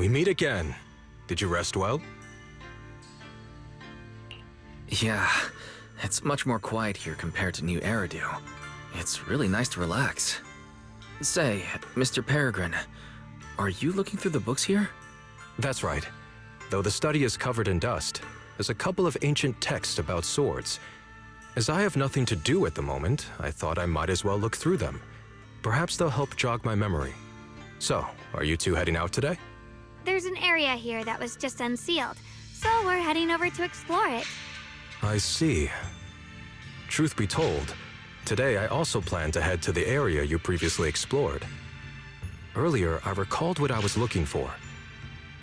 we meet again. Did you rest well? Yeah, it's much more quiet here compared to New Eridu. It's really nice to relax. Say, Mr. Peregrine, are you looking through the books here? That's right. Though the study is covered in dust, there's a couple of ancient texts about swords. As I have nothing to do at the moment, I thought I might as well look through them. Perhaps they'll help jog my memory. So, are you two heading out today? There's an area here that was just unsealed, so we're heading over to explore it. I see. Truth be told, today I also plan to head to the area you previously explored. Earlier, I recalled what I was looking for.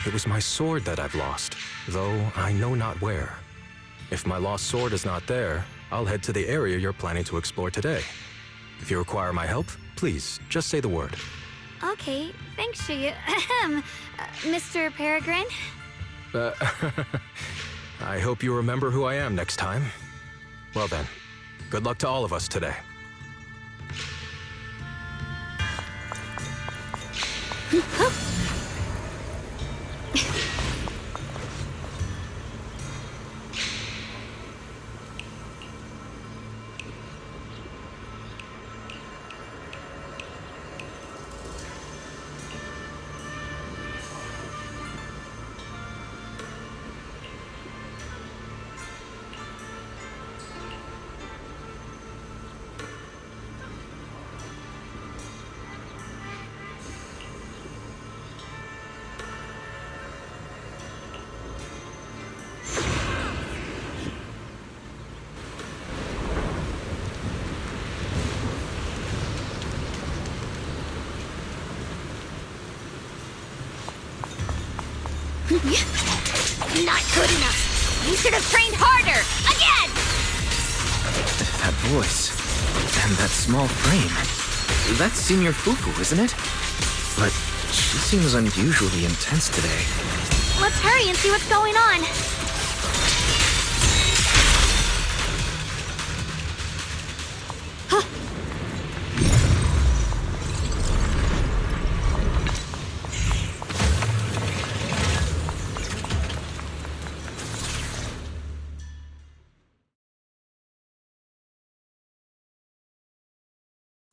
It was my sword that I've lost, though I know not where. If my lost sword is not there, I'll head to the area you're planning to explore today. If you require my help, please, just say the word. Okay, thanks, Shuyu. Mr. Peregrine? I hope you remember who I am next time. Well then, good luck to all of us today. Not good enough! You should have trained harder! Again! That voice, and that small frame. That's Senior Fufu, isn't it? But she seems unusually intense today. Let's hurry and see what's going on.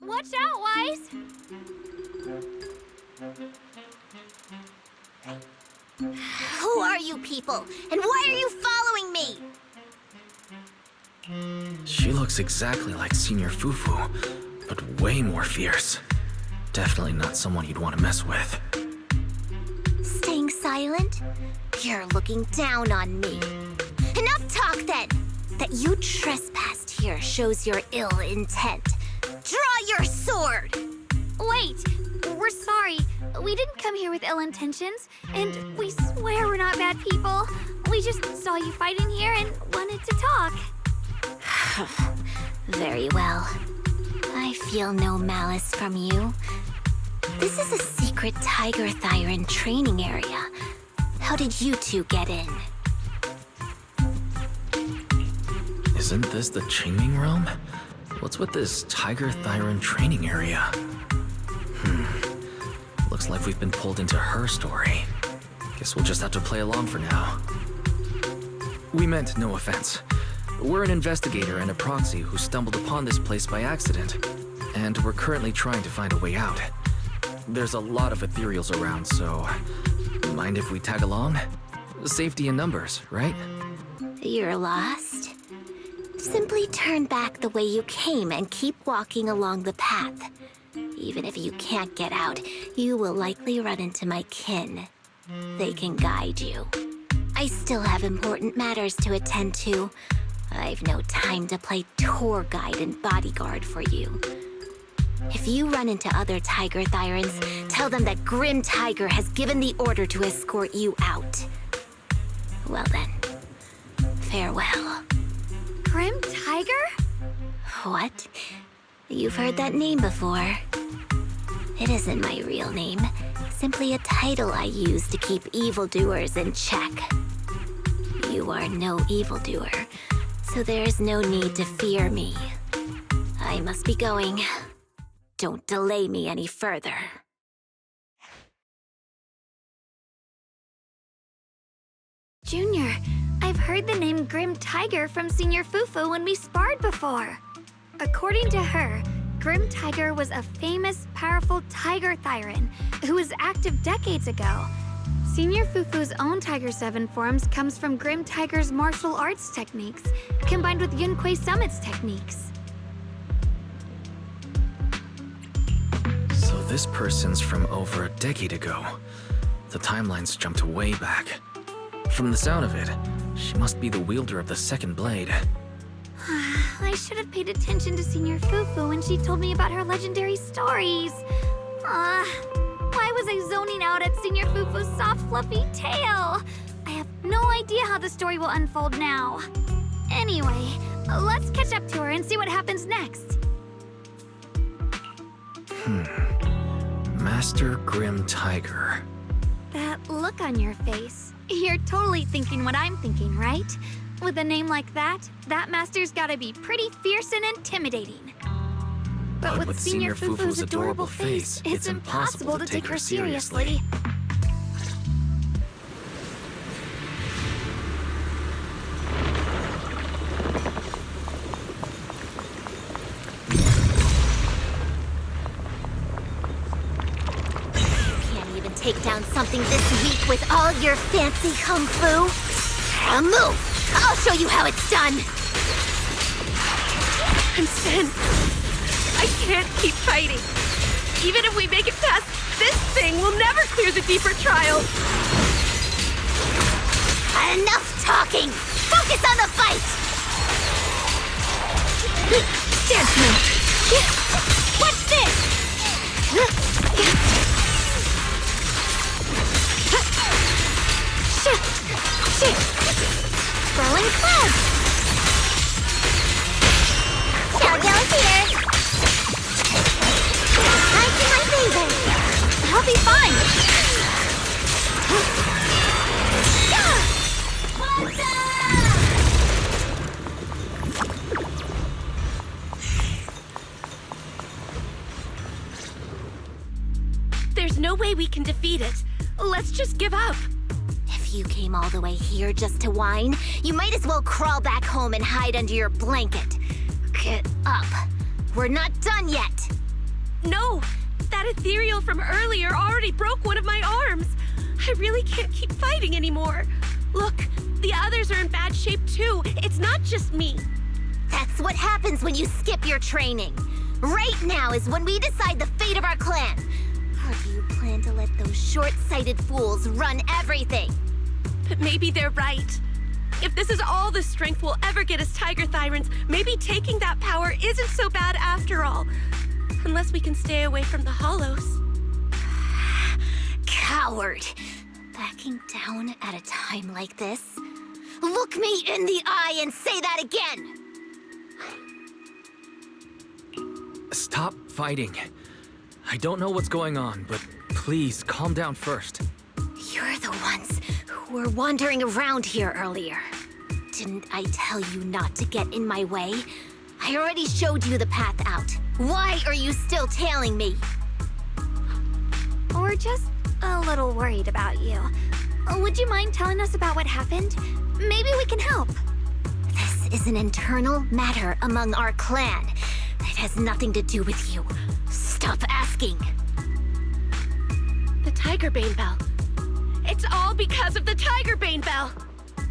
Watch out, Wise! Who are you people? And why are you following me? She looks exactly like Senior Fufu, but way more fierce. Definitely not someone you'd want to mess with. Staying silent? You're looking down on me. Enough talk then! That you trespassed here shows your ill intent. Draw your sword! Wait! We're sorry. We didn't come here with ill intentions, and we swear we're not bad people. We just saw you fighting here and wanted to talk. Very well. I feel no malice from you. This is a secret Tiger Thyron training area. How did you two get in? Isn't this the Changming Realm? What's with this Tiger Thyron training area? Looks like we've been pulled into her story. Guess we'll just have to play along for now. We meant no offense. We're an investigator and a proxy who stumbled upon this place by accident, and we're currently trying to find a way out. There's a lot of ethereals around, so mind if we tag along? Safety in numbers, right? You're lost? Simply turn back the way you came and keep walking along the path. Even if you can't get out, you will likely run into my kin. They can guide you. I still have important matters to attend to. I've no time to play tour guide and bodyguard for you. If you run into other Tiger Thyrans, tell them that Grim Tiger has given the order to escort you out. Well then, farewell. Grim Tiger? What? You've heard that name before. It isn't my real name, simply a title I use to keep evildoers in check. You are no evildoer, so there's no need to fear me. I must be going. Don't delay me any further. Junior, I've heard the name Grim Tiger from Senior Fufu when we sparred before. According to her, Grim Tiger was a famous, powerful tiger Thyran who was active decades ago. Senior Fufu's own Tiger 7 forms comes from Grim Tiger's martial arts techniques, combined with Yunquei Summit's techniques. So this person's from over a decade ago. The timeline's jumped way back. From the sound of it, she must be the wielder of the second blade. I should have paid attention to Senior Fufu when she told me about her legendary stories. Why was I zoning out at Senior Fufu's soft, fluffy tail? I have no idea how the story will unfold now. Anyway, let's catch up to her and see what happens next. Master Grim Tiger. That look on your face. You're totally thinking what I'm thinking, right? With a name like that, that master's gotta be pretty fierce and intimidating. But with Senior Fufu's adorable face, it's impossible to take her seriously. Take down something this weak with all your fancy kung fu? Move! I'll show you how it's done! I'm Sen. I can't keep fighting. Even if we make it past this thing, we'll never clear the deeper trial. Enough talking! Focus on the fight! Dance move. What's this? Rolling cloud! Yo-yo's here! I see my baby! I'll be fine! There's no way we can defeat it. Let's just give up. If you came all the way here just to whine, you might as well crawl back home and hide under your blanket. Get up. We're not done yet. No! That ethereal from earlier already broke one of my arms. I really can't keep fighting anymore. Look, the others are in bad shape too. It's not just me. That's what happens when you skip your training. Right now is when we decide the fate of our clan. Or do you plan to let those short-sighted fools run everything? But maybe they're right. If this is all the strength we'll ever get as Tiger Thyrans, maybe taking that power isn't so bad after all. Unless we can stay away from the Hollows. Coward! Backing down at a time like this? Look me in the eye and say that again! Stop fighting. I don't know what's going on, but please calm down first. You're the ones who were wandering around here earlier. Didn't I tell you not to get in my way? I already showed you the path out. Why are you still tailing me? We're just a little worried about you. Would you mind telling us about what happened? Maybe we can help. This is an internal matter among our clan. It has nothing to do with you. Stop asking. The Tigerbane Bell. It's all because of the Tigerbane Bell.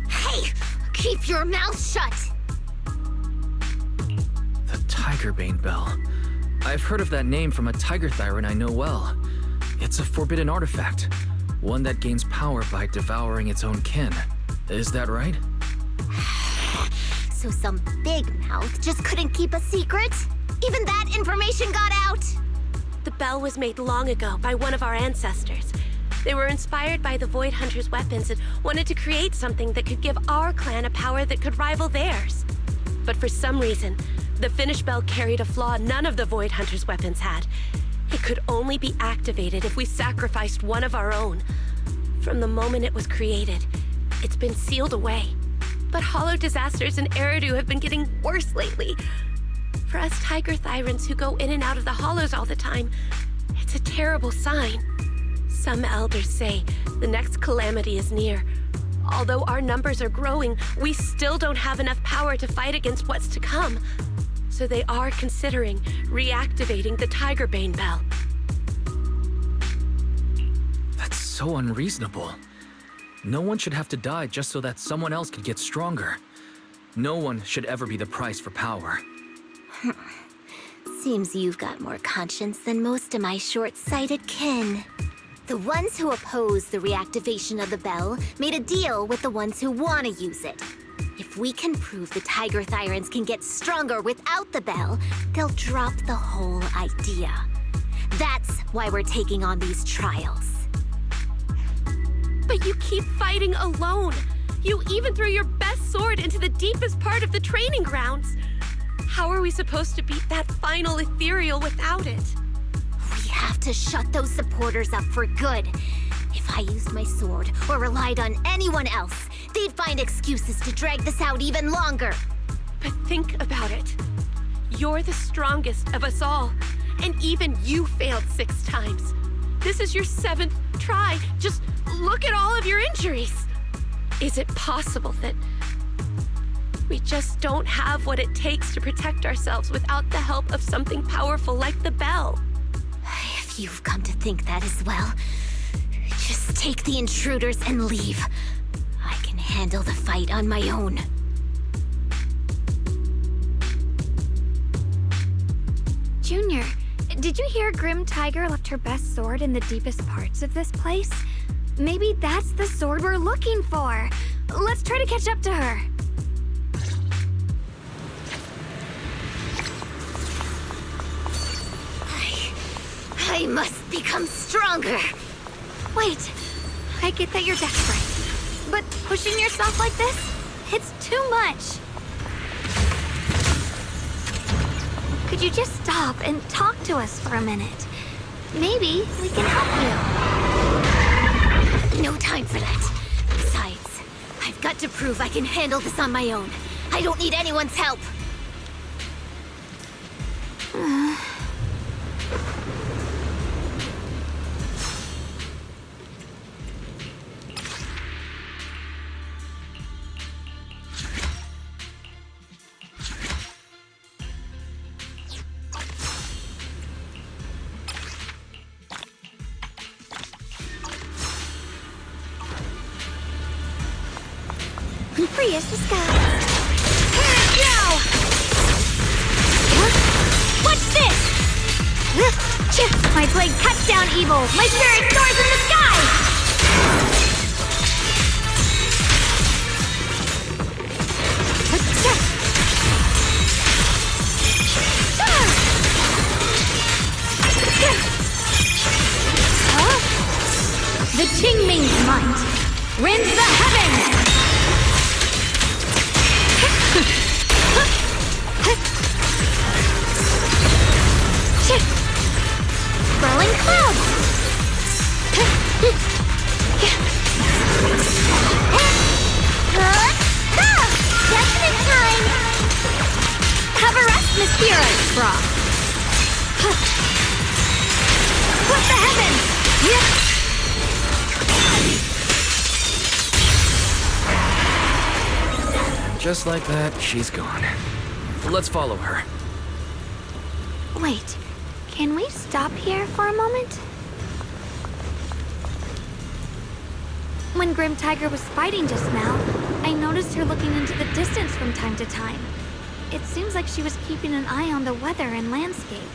Hey! Keep your mouth shut! The Tigerbane Bell. I've heard of that name from a Tiger Thyran I know well. It's a forbidden artifact. One that gains power by devouring its own kin. Is that right? So some big mouth just couldn't keep a secret? Even that information got out? The bell was made long ago by one of our ancestors. They were inspired by the Void Hunter's weapons and wanted to create something that could give our clan a power that could rival theirs. But for some reason, the finished bell carried a flaw none of the Void Hunter's weapons had. It could only be activated if we sacrificed one of our own. From the moment it was created, it's been sealed away. But hollow disasters in Eridu have been getting worse lately. For us Tiger Thyrans who go in and out of the hollows all the time, it's a terrible sign. Some elders say the next calamity is near, Although our numbers are growing, we still don't have enough power to fight against what's to come. So they are considering reactivating the Tigerbane Bell. That's so unreasonable. No one should have to die just so that someone else could get stronger. No one should ever be the price for power. Seems you've got more conscience than most of my short-sighted kin. The ones who oppose the reactivation of the bell made a deal with the ones who want to use it. If we can prove the Tiger Thyrans can get stronger without the bell, they'll drop the whole idea. That's why we're taking on these trials. But you keep fighting alone. You even threw your best sword into the deepest part of the training grounds. How are we supposed to beat that final ethereal without it? We have to shut those supporters up for good. If I used my sword or relied on anyone else, they'd find excuses to drag this out even longer. But think about it. You're the strongest of us all, and even you failed 6 times. This is your 7th try. Just look at all of your injuries. Is it possible that we just don't have what it takes to protect ourselves without the help of something powerful like the bell? If you've come to think that as well, just take the intruders and leave. I can handle the fight on my own. Junior, did you hear Grim Tiger left her best sword in the deepest parts of this place? Maybe that's the sword we're looking for. Let's try to catch up to her. I must become stronger. Wait, I get that you're desperate, but pushing yourself like this, it's too much. Could you just stop and talk to us for a minute? Maybe we can help you. No time for that. Besides, I've got to prove I can handle this on my own. I don't need anyone's help. Free as the sky. Here it go! Huh? What's this? My blade cuts down evil. My spirit soars in the sky! Huh? The Qingming's might rends the heavens! Swirling clouds! Definite time! Have a rest, Miss Heroes, Brock. Split the heavens! Just like that, she's gone. Let's follow her. Wait, can we stop here for a moment? When Grim Tiger was fighting just now, I noticed her looking into the distance from time to time. It seems like she was keeping an eye on the weather and landscape.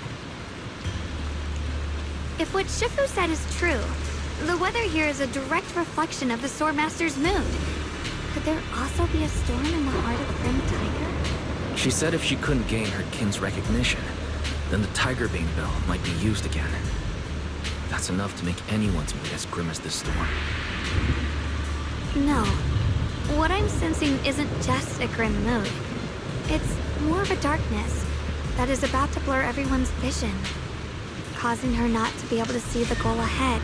If what Shifu said is true, the weather here is a direct reflection of the Swordmaster's mood. Could there also be a storm in the heart of Grim Tiger? She said if she couldn't gain her kin's recognition, then the Tigerbane Bell might be used again. That's enough to make anyone's mood as grim as this storm. No. What I'm sensing isn't just a grim mood. It's more of a darkness that is about to blur everyone's vision, causing her not to be able to see the goal ahead,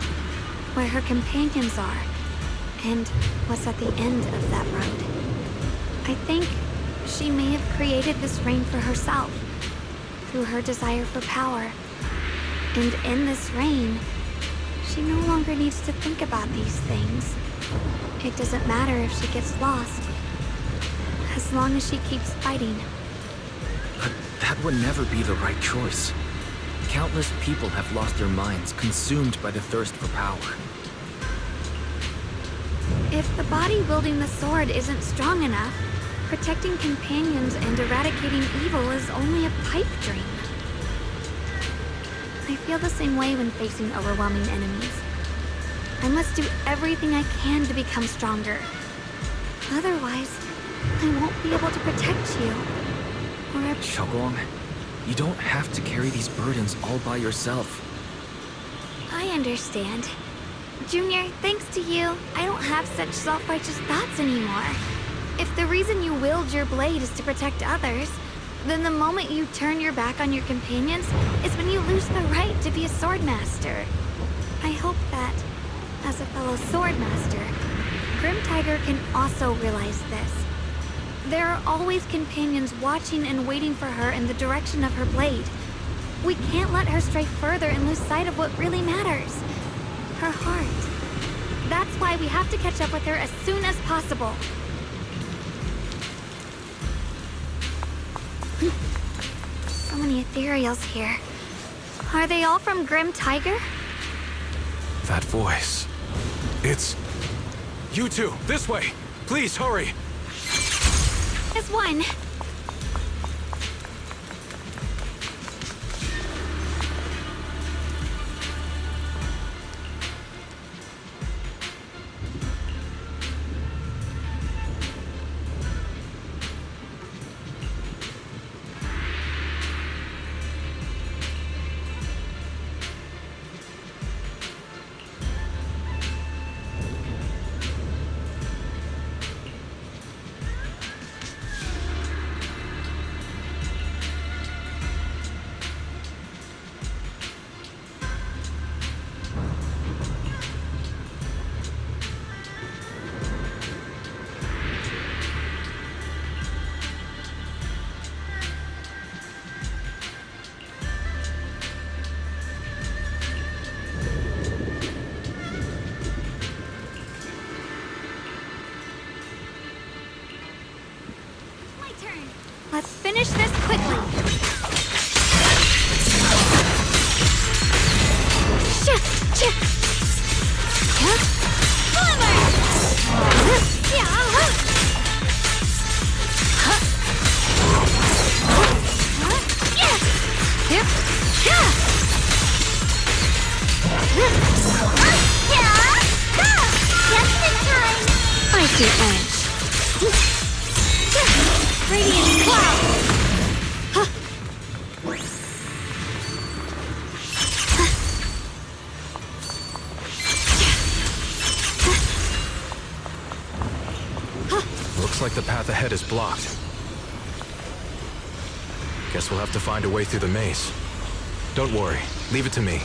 where her companions are, and what's at the end of that road. I think she may have created this rain for herself, through her desire for power. And in this rain, she no longer needs to think about these things. It doesn't matter if she gets lost, as long as she keeps fighting. But that would never be the right choice. Countless people have lost their minds, consumed by the thirst for power. If the body wielding the sword isn't strong enough, protecting companions and eradicating evil is only a pipe dream. I feel the same way when facing overwhelming enemies. I must do everything I can to become stronger. Otherwise, I won't be able to protect you. Or Xiaoguang, you don't have to carry these burdens all by yourself. I understand. Junior, thanks to you, I don't have such self-righteous thoughts anymore. If the reason you wield your blade is to protect others, then the moment you turn your back on your companions is when you lose the right to be a swordmaster. I hope that, as a fellow swordmaster, Grim Tiger can also realize this. There are always companions watching and waiting for her in the direction of her blade. We can't let her stray further and lose sight of what really matters. Her heart. That's why we have to catch up with her as soon as possible. So many ethereals here. Are they all from Grim Tiger? That voice. It's... You two, this way! Please, hurry! There's one. Let's finish this quickly. I see edge. Radiant cloud! Looks like the path ahead is blocked. Guess we'll have to find a way through the maze. Don't worry, leave it to me.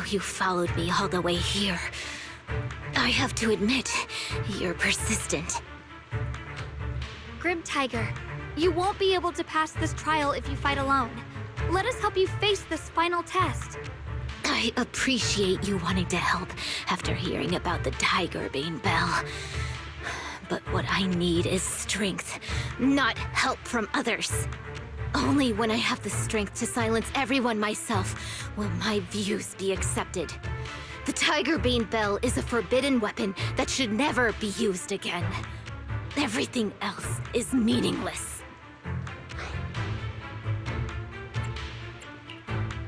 So you followed me all the way here. I have to admit, you're persistent. Grim Tiger, you won't be able to pass this trial if you fight alone. Let us help you face this final test. I appreciate you wanting to help after hearing about the Tiger Bane Bell. But what I need is strength, not help from others. Only when I have the strength to silence everyone myself will my views be accepted. The Tiger Bane Bell is a forbidden weapon that should never be used again. Everything else is meaningless.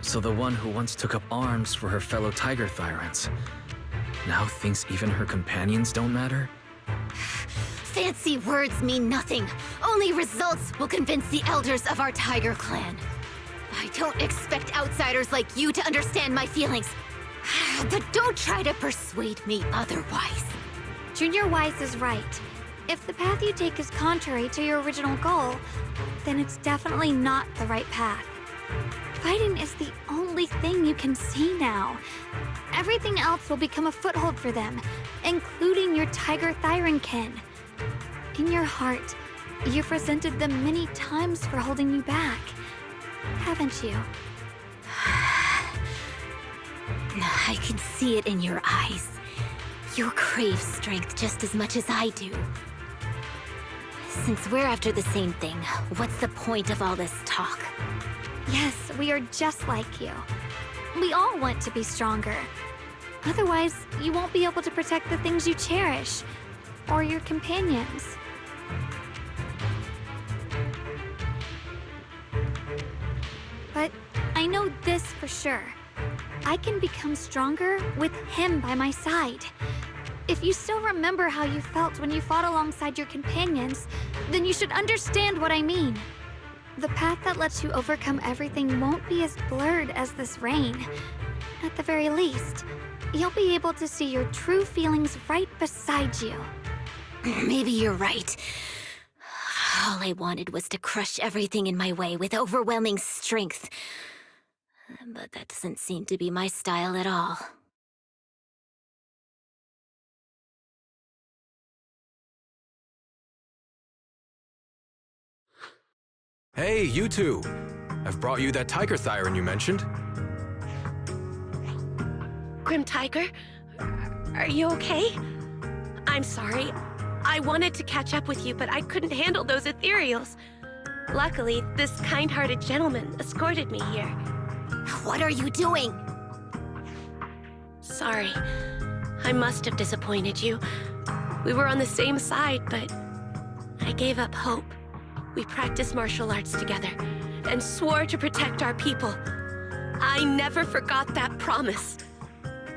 So the one who once took up arms for her fellow Tiger Thyrans now thinks even her companions don't matter? Fancy words mean nothing. Only results will convince the elders of our Tiger Clan. I don't expect outsiders like you to understand my feelings. But don't try to persuade me otherwise. Junior Wise is right. If the path you take is contrary to your original goal, then it's definitely not the right path. Fighting is the only thing you can see now. Everything else will become a foothold for them, including your Tiger Thyran kin. In your heart, you've resented them many times for holding you back, haven't you? I can see it in your eyes. You crave strength just as much as I do. Since we're after the same thing, what's the point of all this talk? Yes, we are just like you. We all want to be stronger. Otherwise, you won't be able to protect the things you cherish, or your companions. But I know this for sure. I can become stronger with him by my side. If you still remember how you felt when you fought alongside your companions, then you should understand what I mean. The path that lets you overcome everything won't be as blurred as this rain. At the very least, you'll be able to see your true feelings right beside you. Maybe you're right. All I wanted was to crush everything in my way with overwhelming strength. But that doesn't seem to be my style at all. Hey, you two! I've brought you that Tiger Thyran you mentioned. Grim Tiger, are you okay? I'm sorry. I wanted to catch up with you, but I couldn't handle those ethereals. Luckily, this kind-hearted gentleman escorted me here. What are you doing? Sorry. I must have disappointed you. We were on the same side, but I gave up hope. We practiced martial arts together and swore to protect our people. I never forgot that promise.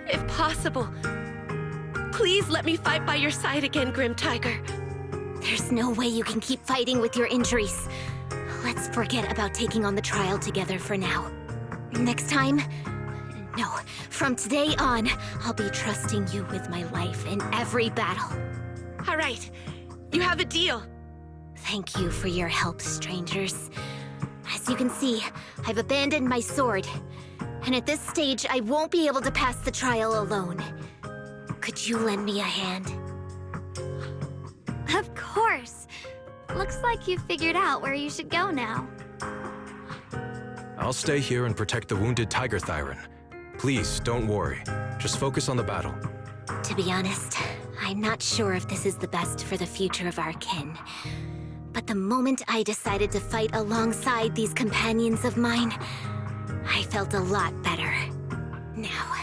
If possible, please let me fight by your side again, Grim Tiger. There's no way you can keep fighting with your injuries. Let's forget about taking on the trial together for now. Next time? No, from today on, I'll be trusting you with my life in every battle. All right, you have a deal. Thank you for your help, strangers. As you can see, I've abandoned my sword. And at this stage, I won't be able to pass the trial alone. Could you lend me a hand? Of course. Looks like you've figured out where you should go now. I'll stay here and protect the wounded Tiger Thyran. Please, don't worry. Just focus on the battle. To be honest, I'm not sure if this is the best for the future of our kin. But the moment I decided to fight alongside these companions of mine, I felt a lot better. Now,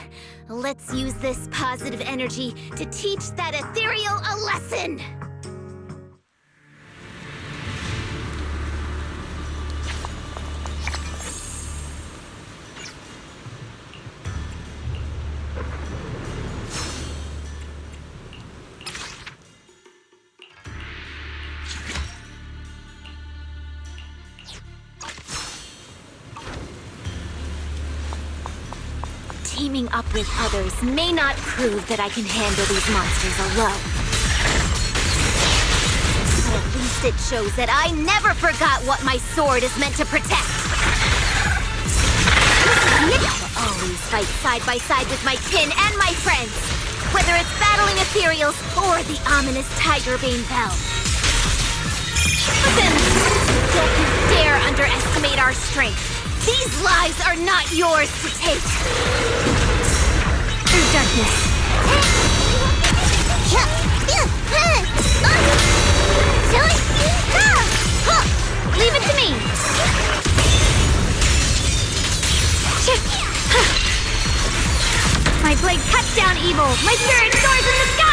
let's use this positive energy to teach that ethereal a lesson! Teaming up with others may not prove that I can handle these monsters alone. But at least it shows that I never forgot what my sword is meant to protect. Oh, always fight side by side with my kin and my friends, whether it's battling ethereals or the ominous Tigerbane Bell. Listen, don't you dare underestimate our strength. These lives are not yours to take. Through darkness. Leave it to me! My blade cuts down evil! My spirit soars in the sky!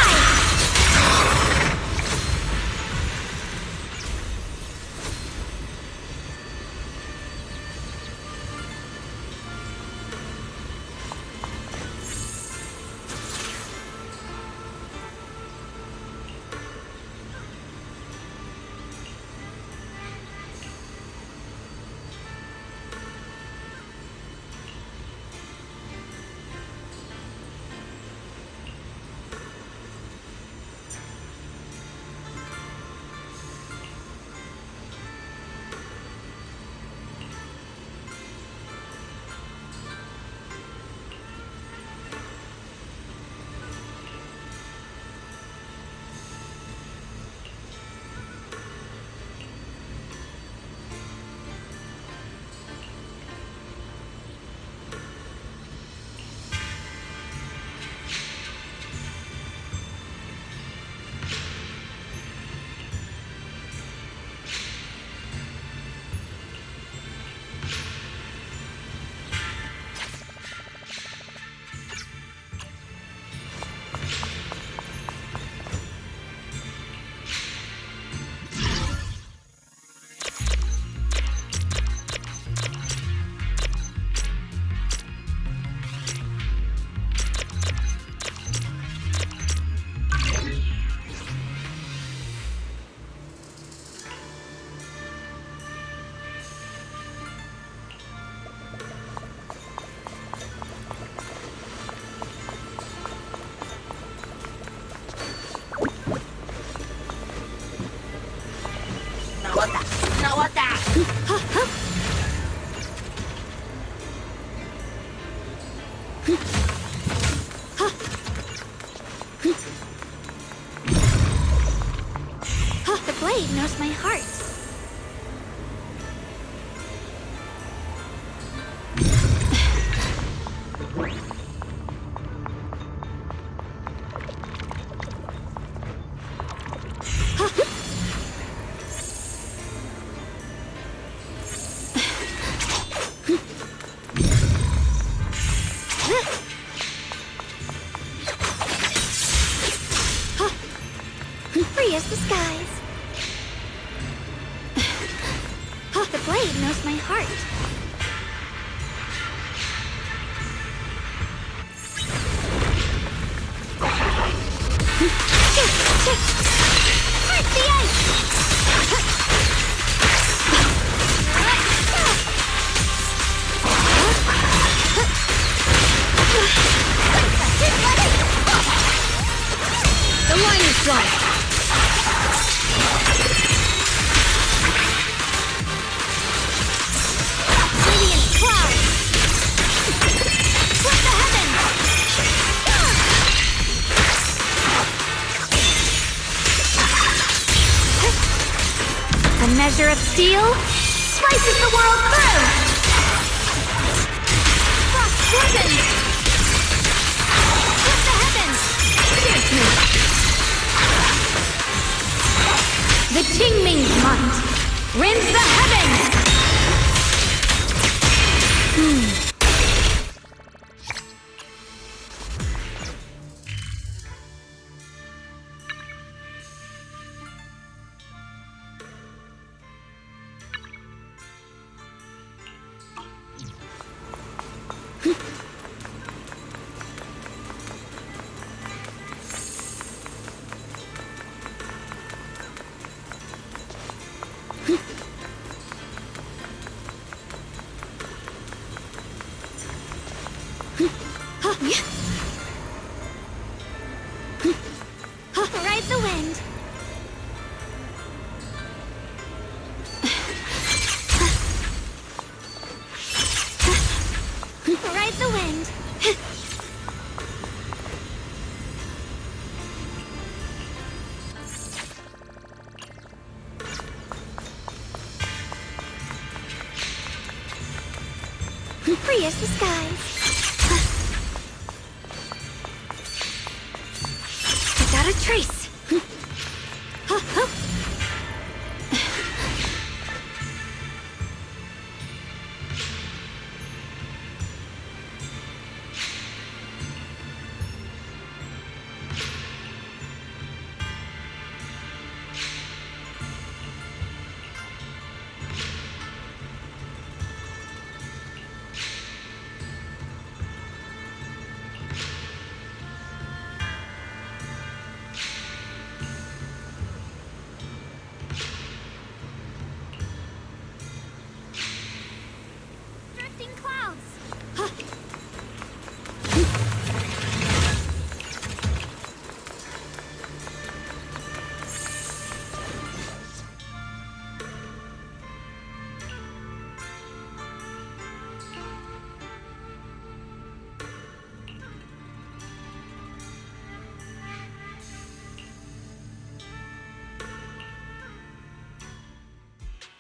The blade knows my heart. Free as the skies. The blade knows my heart. Break the ice! The line is drawn. Radiant cloud. Split the heavens. A measure of steel slices the world through. Frost poison. Split the heavens. Pierce me. The Qingming's might rends the heavens! Ride the wind. Ride the end. Free as the skies. Without a trace. Drifting clouds.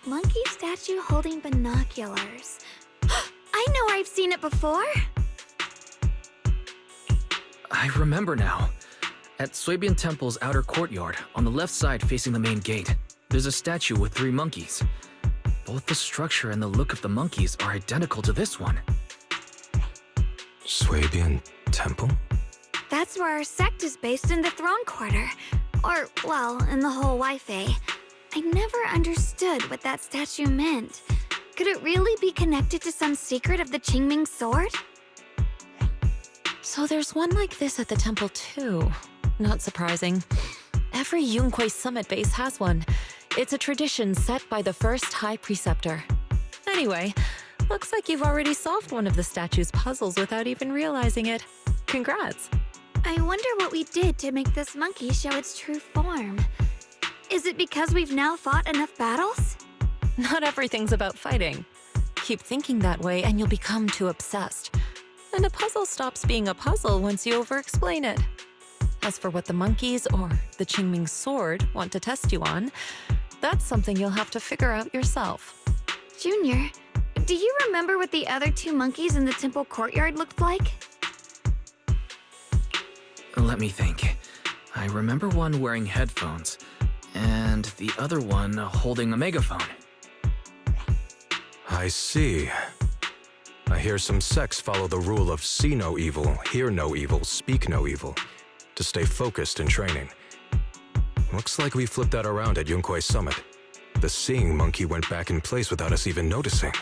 Monkey statue holding binoculars. I know where I've seen it before. I remember now. At Swabian Temple's outer courtyard, on the left side facing the main gate, there's a statue with 3 monkeys. Both the structure and the look of the monkeys are identical to this one. Swabian Temple? That's where our sect is based in the Throne Quarter. Or, well, in the whole Wi-Fi. I never understood what that statue meant. Could it really be connected to some secret of the Qingming sword? So there's one like this at the temple too. Not surprising. Every Yunque summit base has one. It's a tradition set by the first High Preceptor. Anyway, looks like you've already solved one of the statue's puzzles without even realizing it. Congrats! I wonder what we did to make this monkey show its true form. Is it because we've now fought enough battles? Not everything's about fighting. Keep thinking that way and you'll become too obsessed. And a puzzle stops being a puzzle once you over-explain it. As for what the monkeys or the Qingming sword want to test you on, that's something you'll have to figure out yourself. Junior, do you remember what the other 2 monkeys in the temple courtyard looked like? Let me think. I remember one wearing headphones, and the other one holding a megaphone. I see. I hear some sects follow the rule of see no evil, hear no evil, speak no evil, to stay focused in training. Looks like we flipped that around at Yunque Summit. The seeing monkey went back in place without us even noticing.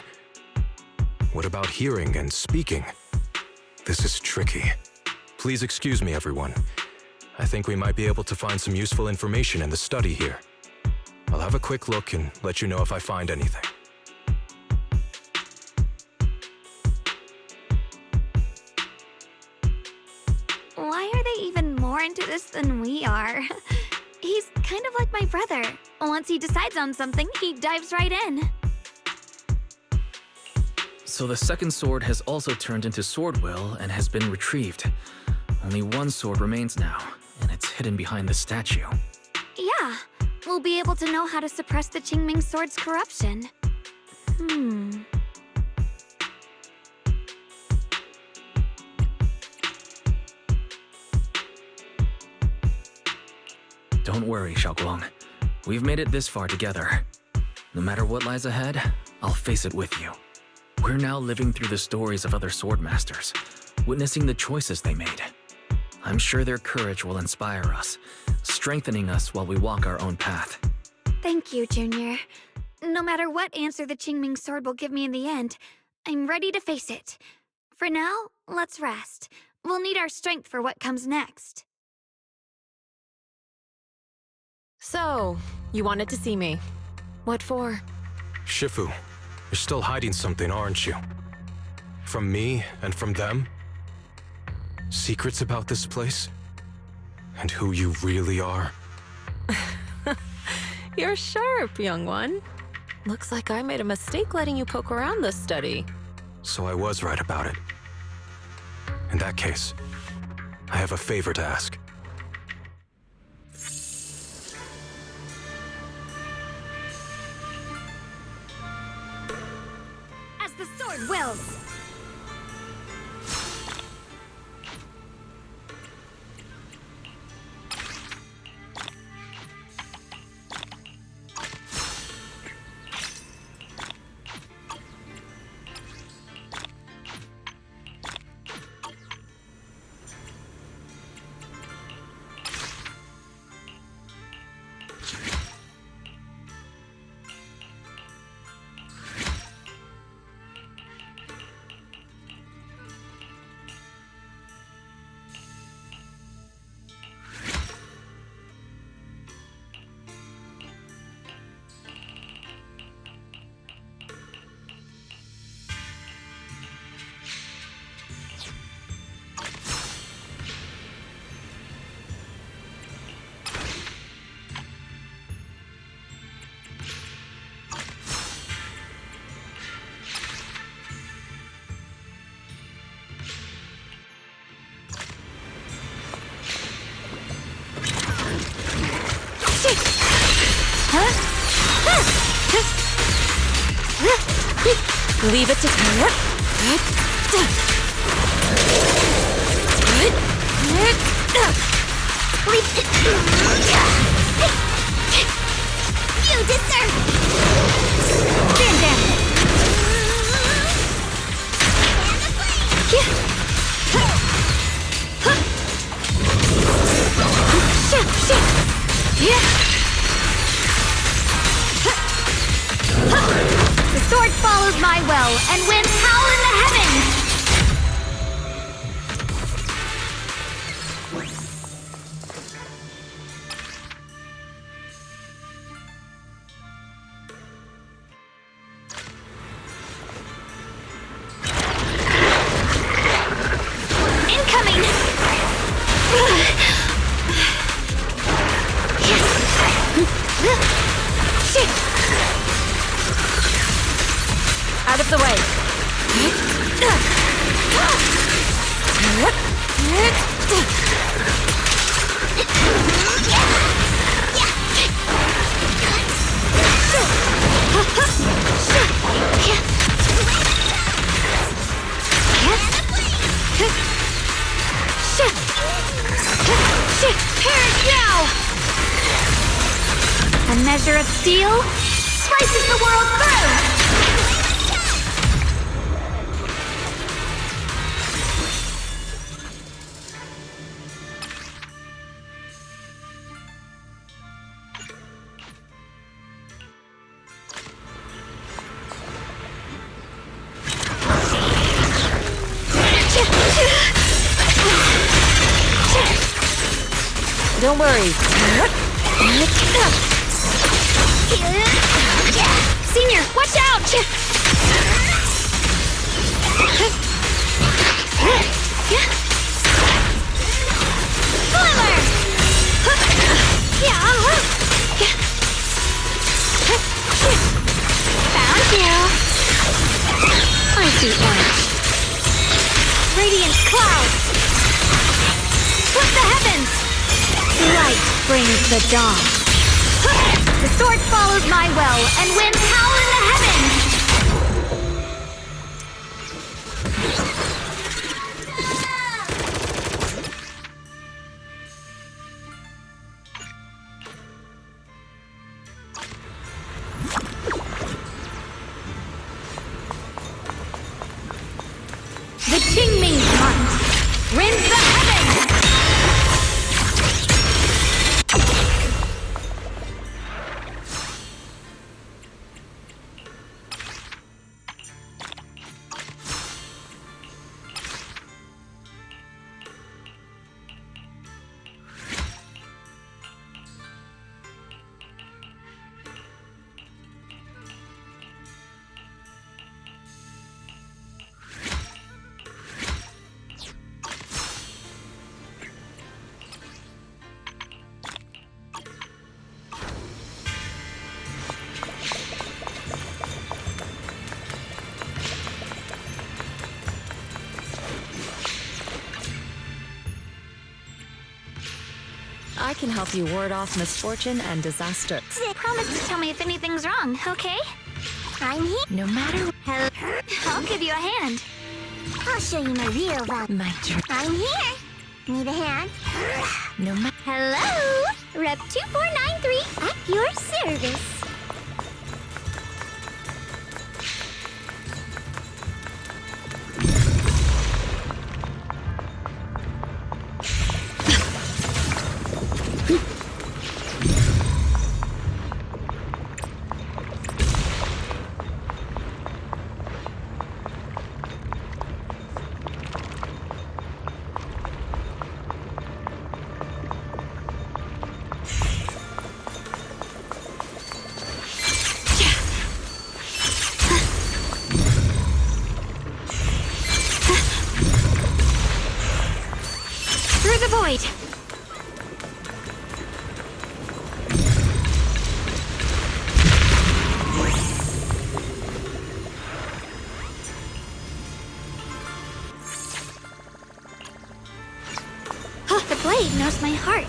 What about hearing and speaking? This is tricky. Please excuse me, everyone. I think we might be able to find some useful information in the study here. I'll have a quick look and let you know if I find anything. Why are they even more into this than we are? He's kind of like my brother. Once he decides on something, he dives right in. So the second sword has also turned into Sword Will and has been retrieved. Only one sword remains now, and it's hidden behind the statue. Yeah, we'll be able to know how to suppress the Qingming sword's corruption. Don't worry, Xiaoguang. We've made it this far together. No matter what lies ahead, I'll face it with you. We're now living through the stories of other sword masters, witnessing the choices they made. I'm sure their courage will inspire us, strengthening us while we walk our own path. Thank you, Junior. No matter what answer the Qingming sword will give me in the end, I'm ready to face it. For now, let's rest. We'll need our strength for what comes next. So, you wanted to see me. What for? Shifu, you're still hiding something, aren't you? From me and from them? Secrets about this place? And who you really are? You're sharp, young one. Looks like I made a mistake letting you poke around this study. So I was right about it. In that case, I have a favor to ask. As the sword wills. Leave it to Taylor. You deserve stand down. The sword follows my will and winds howl in the heavens! Incoming! Out of the way. Perish now! A measure of steel slices the world through! Don't worry. Senior, watch out! Spoiler! Found you! I see orange. Radiant clouds! Split the heavens! Light brings the dawn. The sword follows my will and winds howl in the heavens! The Qingming hunt rends the heavens! I can help you ward off misfortune and disaster. Promise to tell me if anything's wrong, okay? I'm here. No matter I'll give you a hand. I'll show you my real value. my dream. I'm here. Need a hand? No matter. Hello? Rep 2493 at your service. Through the void! Oh, the blade knows my heart.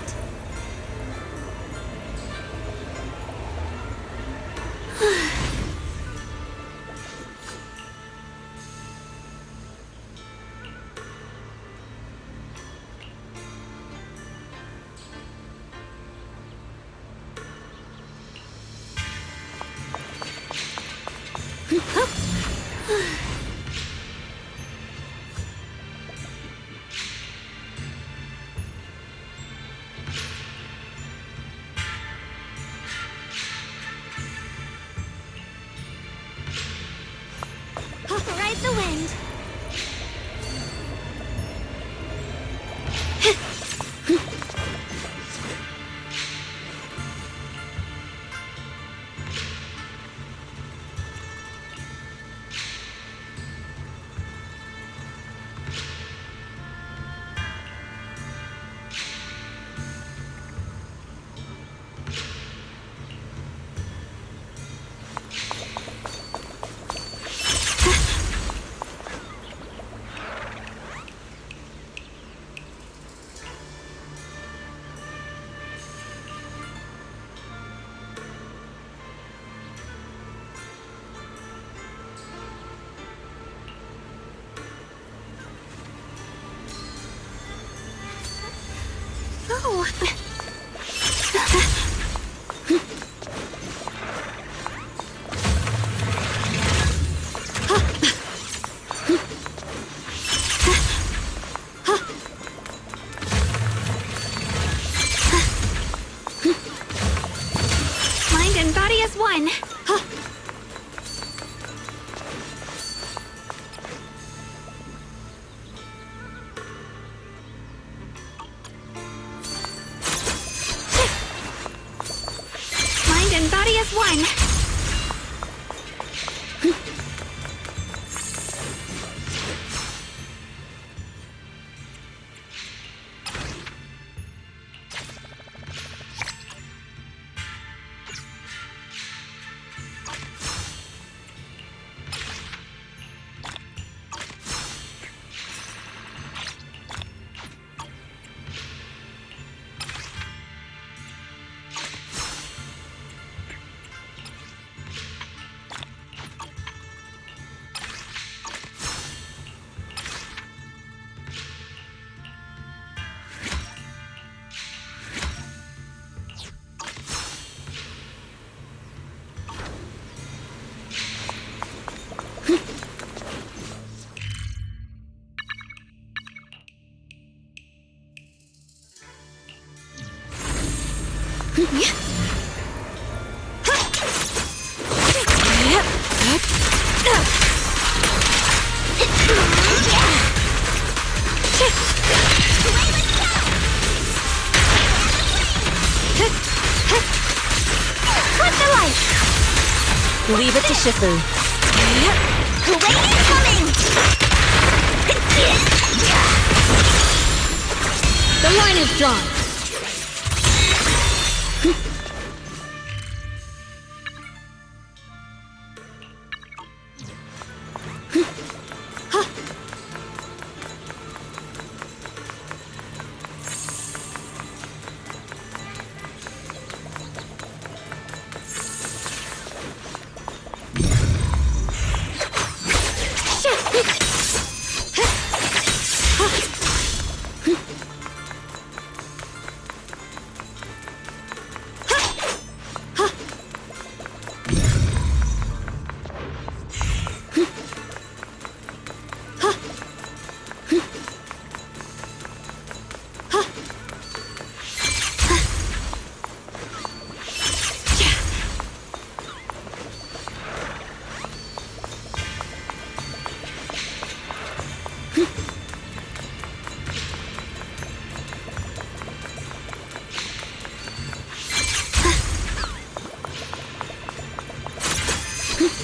Ride the wind. Oh. Mind and body as one. Mind and body as one. Cut the light! Leave it to Shifu. Rain is coming! The line is drawn. Without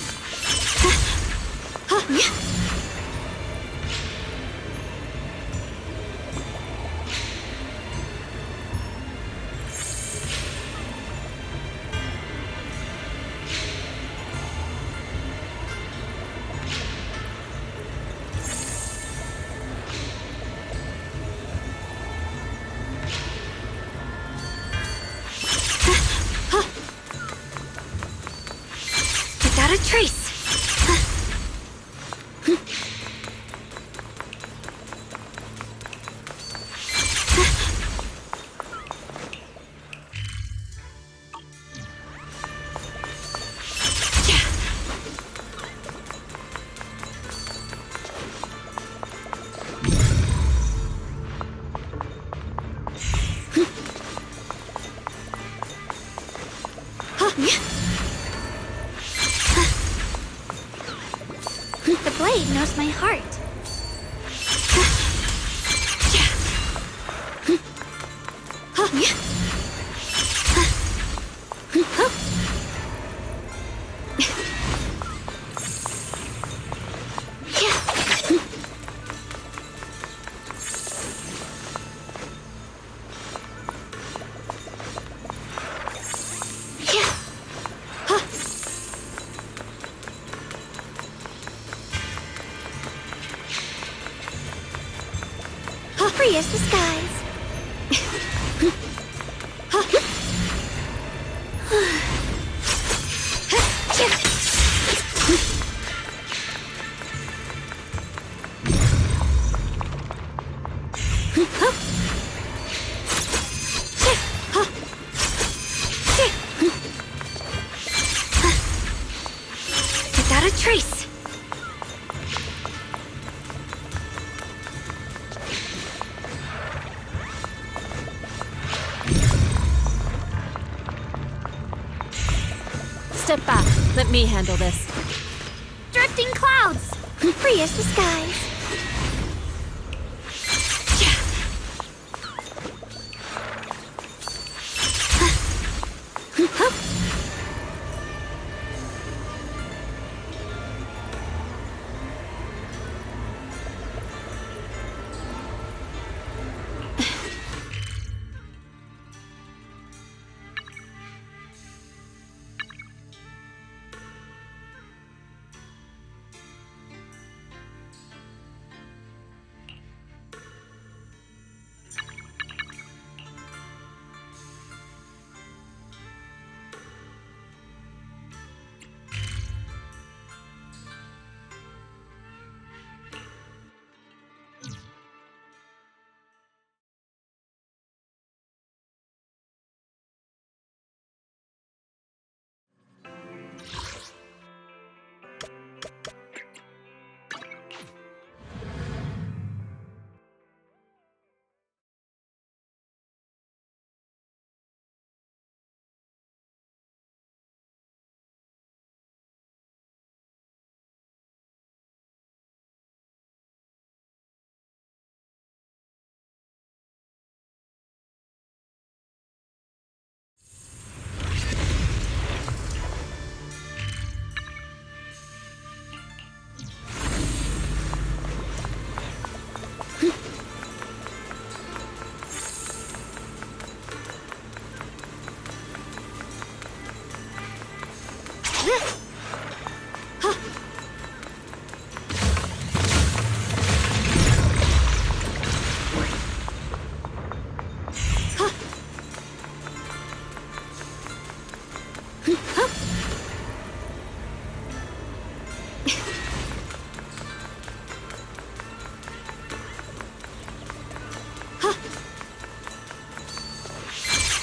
a trace. The blade knows my heart. Free as the skies. Without a trace. Step back. Let me handle this. Drifting clouds. Free as the skies.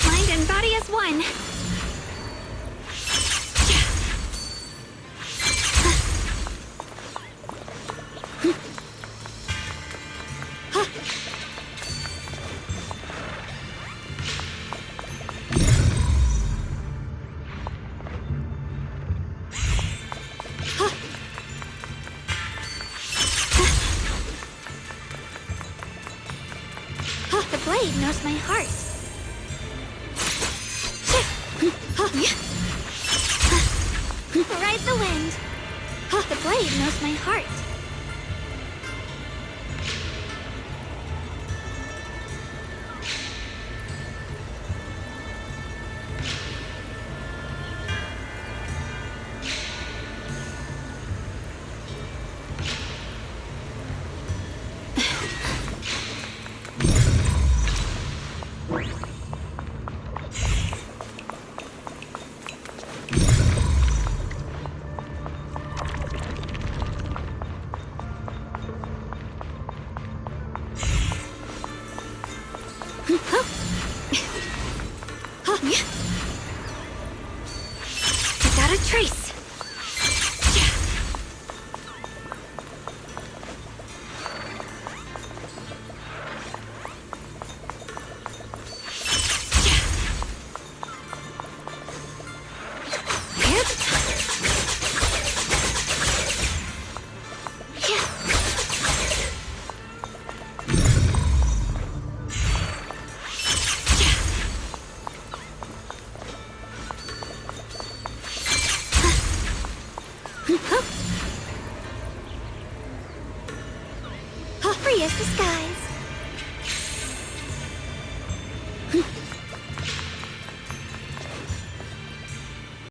Mind and body as one. The blade knows my heart. Ride the wind. The blade knows my heart. Without a trace. Free as the skies.